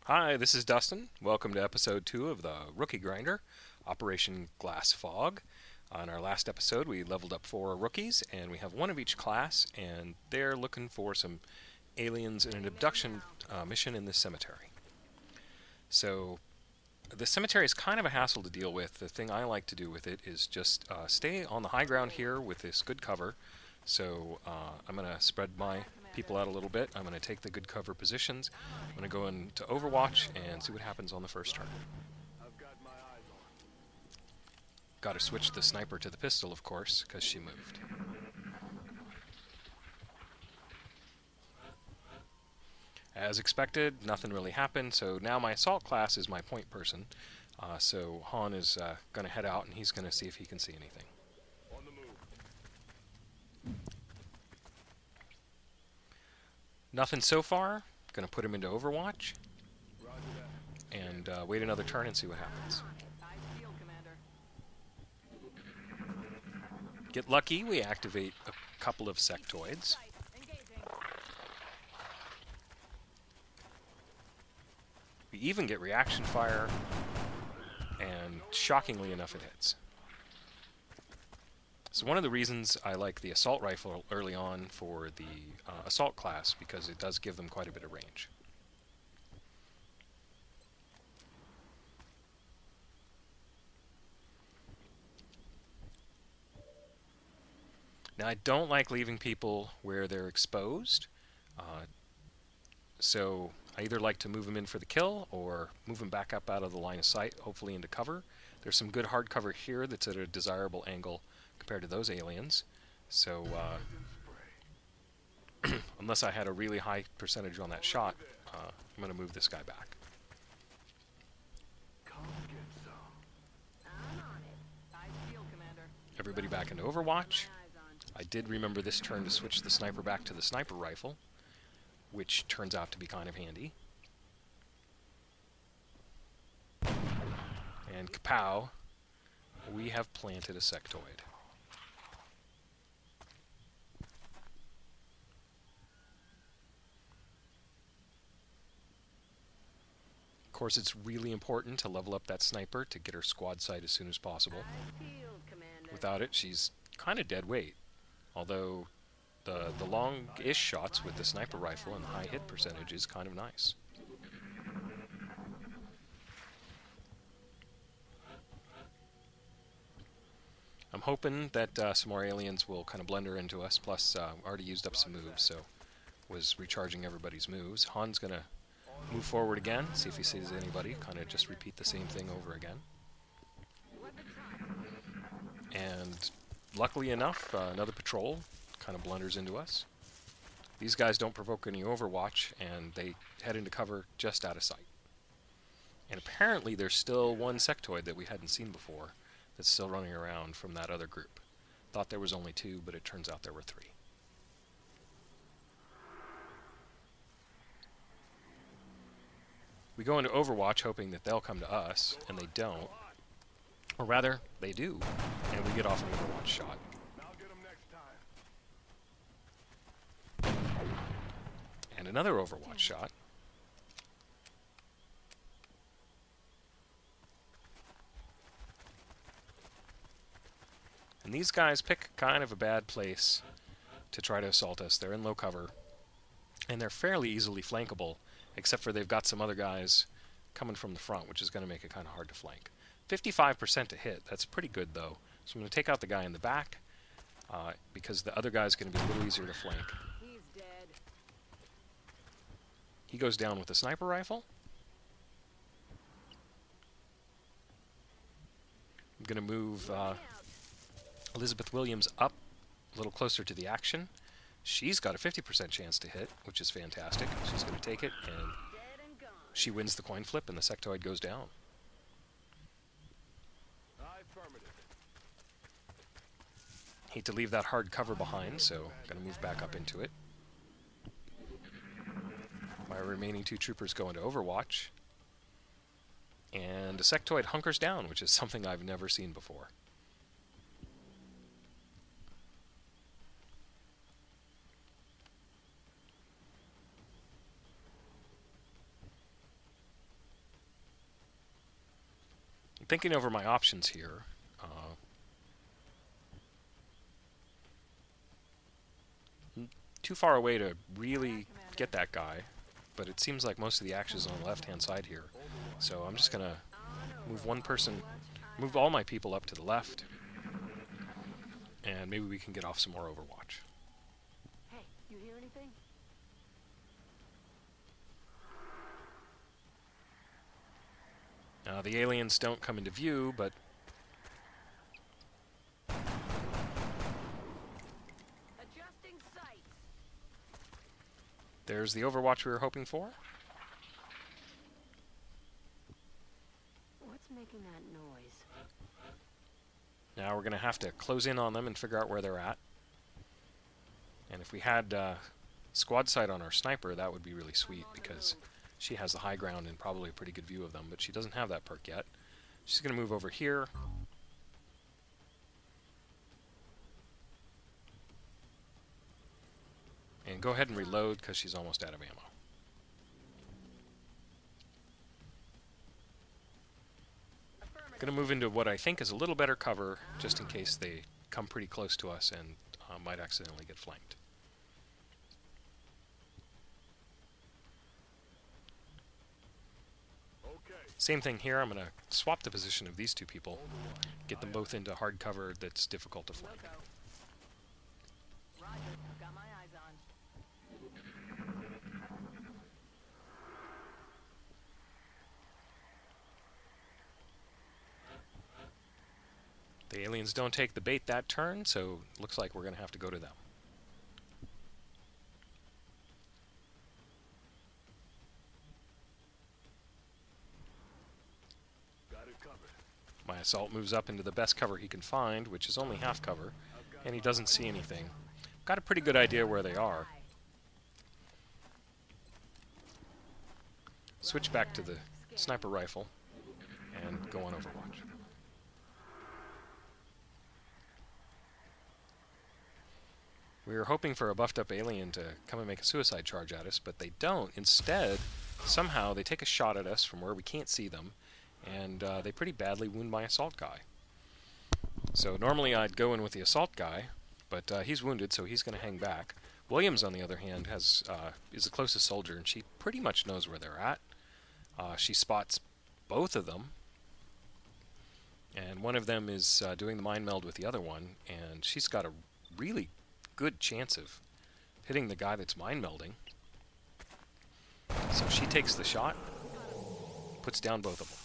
Hi, this is Dustin. Welcome to episode 2 of the Rookie Grinder, Operation Glass Fog. On our last episode, we leveled up 4 rookies, and we have one of each class, and they're looking for some aliens in an abduction mission in this cemetery. So, the cemetery is kind of a hassle to deal with. The thing I like to do with it is just stay on the high ground here with this good cover. So, I'm going to spread my people out a little bit. I'm going to take the good cover positions. I'm going to go into Overwatch and see what happens on the first turn. Got to switch the sniper to the pistol, of course, because she moved. As expected, nothing really happened, so now my assault class is my point person. So Han is going to head out and he's going to see if he can see anything. Nothing so far. Going to put him into Overwatch and wait another turn and see what happens. Get lucky, we activate a couple of sectoids. We even get reaction fire, and shockingly enough it hits. So one of the reasons I like the assault rifle early on for the assault class, because it does give them quite a bit of range. Now I don't like leaving people where they're exposed, so I either like to move them in for the kill or move them back up out of the line of sight, hopefully into cover. There's some good hard cover here that's at a desirable angle compared to those aliens. So unless I had a really high percentage on that shot, I'm going to move this guy back. Everybody back into Overwatch. I did remember this turn to switch the sniper back to the sniper rifle, which turns out to be kind of handy. And kapow, we have planted a sectoid. Of course, it's really important to level up that sniper to get her squad sight as soon as possible. Without it, she's kind of dead weight. Although the long-ish shots with the sniper rifle and the high hit percentage is kind of nice. I'm hoping that some more aliens will kind of blend her into us, plus already used up some moves, so was recharging everybody's moves. Han's going to move forward again, see if he sees anybody, kind of just repeat the same thing over again. And luckily enough, another patrol kind of blunders into us. These guys don't provoke any Overwatch, and they head into cover just out of sight. And apparently there's still one sectoid that we hadn't seen before that's still running around from that other group. Thought there was only 2, but it turns out there were 3. We go into Overwatch hoping that they'll come to us, and they don't. Or rather, they do, and we get off an Overwatch shot. And another Overwatch shot. And these guys pick kind of a bad place to try to assault us. They're in low cover, and they're fairly easily flankable, except for they've got some other guys coming from the front, which is going to make it kind of hard to flank. 55% to hit, that's pretty good though. So I'm going to take out the guy in the back, because the other guy's going to be a little easier to flank. He goes down with a sniper rifle. I'm going to move Elizabeth Williams up a little closer to the action. She's got a 50% chance to hit, which is fantastic. She's going to take it, and she wins the coin flip, and the sectoid goes down. Hate to leave that hard cover behind, so I'm going to move back up into it. My remaining 2 troopers go into Overwatch. And a sectoid hunkers down, which is something I've never seen before. thinking over my options here. Too far away to really get that guy, but it seems like most of the action is on the left-hand side here. So I'm just going to move one person, move all my people up to the left, and maybe we can get off some more Overwatch. Hey, you hear anything? Now the aliens don't come into view, but Adjusting sights. there's the Overwatch we were hoping for. What's making that noise? Now we're going to have to close in on them and figure out where they're at. And if we had squad sight on our sniper, that would be really sweet, because she has the high ground and probably a pretty good view of them, but she doesn't have that perk yet. She's going to move over here. And go ahead and reload, because she's almost out of ammo. Going to move into what I think is a little better cover, just in case they come pretty close to us and might accidentally get flanked. Same thing here. I'm going to swap the position of these two people, get them both into hard cover that's difficult to flank. Roger, got my eyes on. The aliens don't take the bait that turn, so looks like we're going to have to go to them. My assault moves up into the best cover he can find, which is only half cover, and he doesn't see anything. Got a pretty good idea where they are. Switch back to the sniper rifle and go on Overwatch. We were hoping for a buffed up alien to come and make a suicide charge at us, but they don't. Instead, somehow they take a shot at us from where we can't see them, and they pretty badly wound my assault guy. So normally I'd go in with the assault guy, but he's wounded, so he's going to hang back. Williams, on the other hand, is the closest soldier, and she pretty much knows where they're at. She spots both of them, and one of them is doing the mind meld with the other one, and she's got a really good chance of hitting the guy that's mind melding. So she takes the shot, puts down both of them.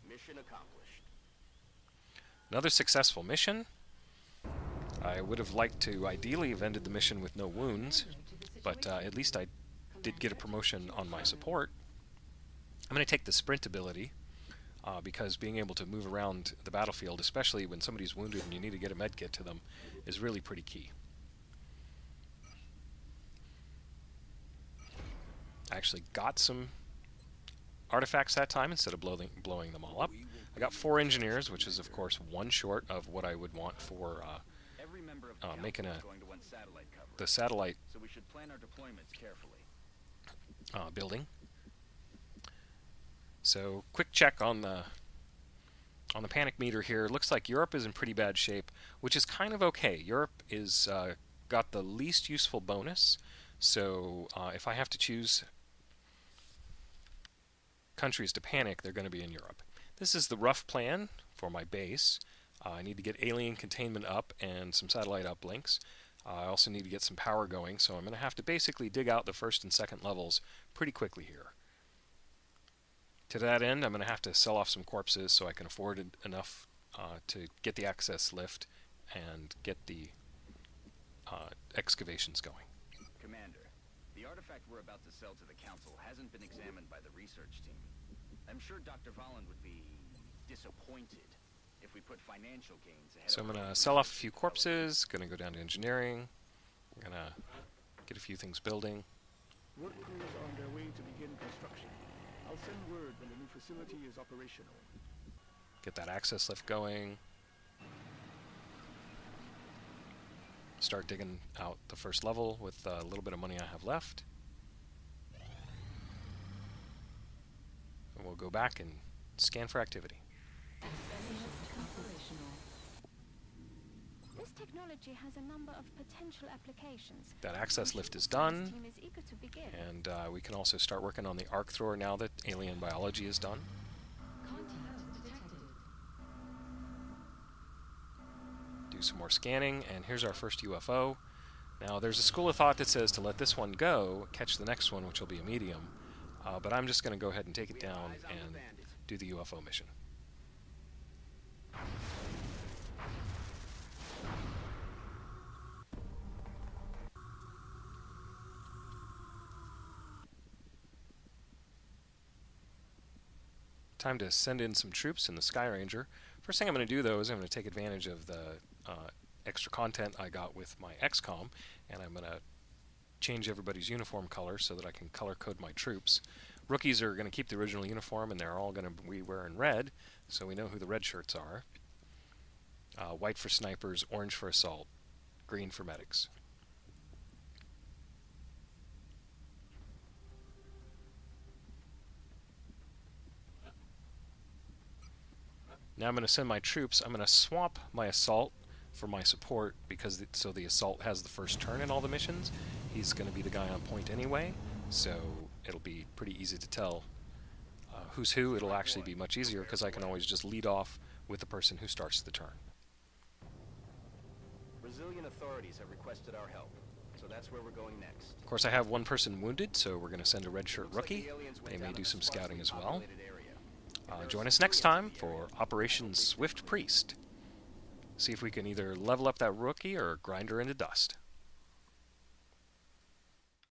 Mission accomplished. Another successful mission. I would have liked to ideally have ended the mission with no wounds, but at least I did get a promotion on my support. I'm going to take the sprint ability, because being able to move around the battlefield, especially when somebody's wounded and you need to get a med kit to them, is really pretty key. I actually got some artifacts that time instead of blowing them all up. I got 4 engineers, which is of course one short of what I would want for making the satellite So we should plan our deployments carefully. building. So quick check on the panic meter here. Looks like Europe is in pretty bad shape, which is kind of okay. Europe is got the least useful bonus, so if I have to choose countries to panic, they're going to be in Europe. This is the rough plan for my base. I need to get alien containment up and some satellite uplinks. I also need to get some power going, so I'm going to have to basically dig out the first and second levels pretty quickly here. To that end, I'm going to have to sell off some corpses so I can afford enough to get the access lift and get the excavations going. Commander, the artifact we're about to sell to the Council hasn't been examined by the research team. I'm sure Dr. Volland would be disappointed if we put financial gains ahead So I'm of going to sell off a few corpses, going to go down to engineering, I'm going to get a few things building. Work crews are on their way to begin construction. I'll send word when the new facility is operational. Get that access lift going. Start digging out the first level with a little bit of money I have left. And we'll go back and scan for activity. This technology has a number of potential applications. That access lift is done, Team is eager to begin. and we can also start working on the arc thrower now that alien biology is done. Do some more scanning, and here's our first UFO. Now, there's a school of thought that says to let this one go, catch the next one, which will be a medium, but I'm just going to go ahead and take it down and do the UFO mission. Time to send in some troops in the Sky Ranger. First thing I'm going to do, though, is I'm going to take advantage of the extra content I got with my XCOM, and I'm going to change everybody's uniform color so that I can color code my troops. Rookies are going to keep the original uniform, and they're all going to be wearing red, so we know who the red shirts are. White for snipers, orange for assault, green for medics. Now I'm going to send my troops. I'm going to swap my assault for my support because so the assault has the first turn in all the missions. He's going to be the guy on point anyway, so it'll be pretty easy to tell who's who. It'll actually be much easier because I can always just lead off with the person who starts the turn. Brazilian authorities have requested our help, so that's where we're going next. Of course, I have one person wounded, so we're going to send a red shirt rookie. They may do some scouting as well. Join us next time for Operation Swift Priest. See if we can either level up that rookie or grind her into dust.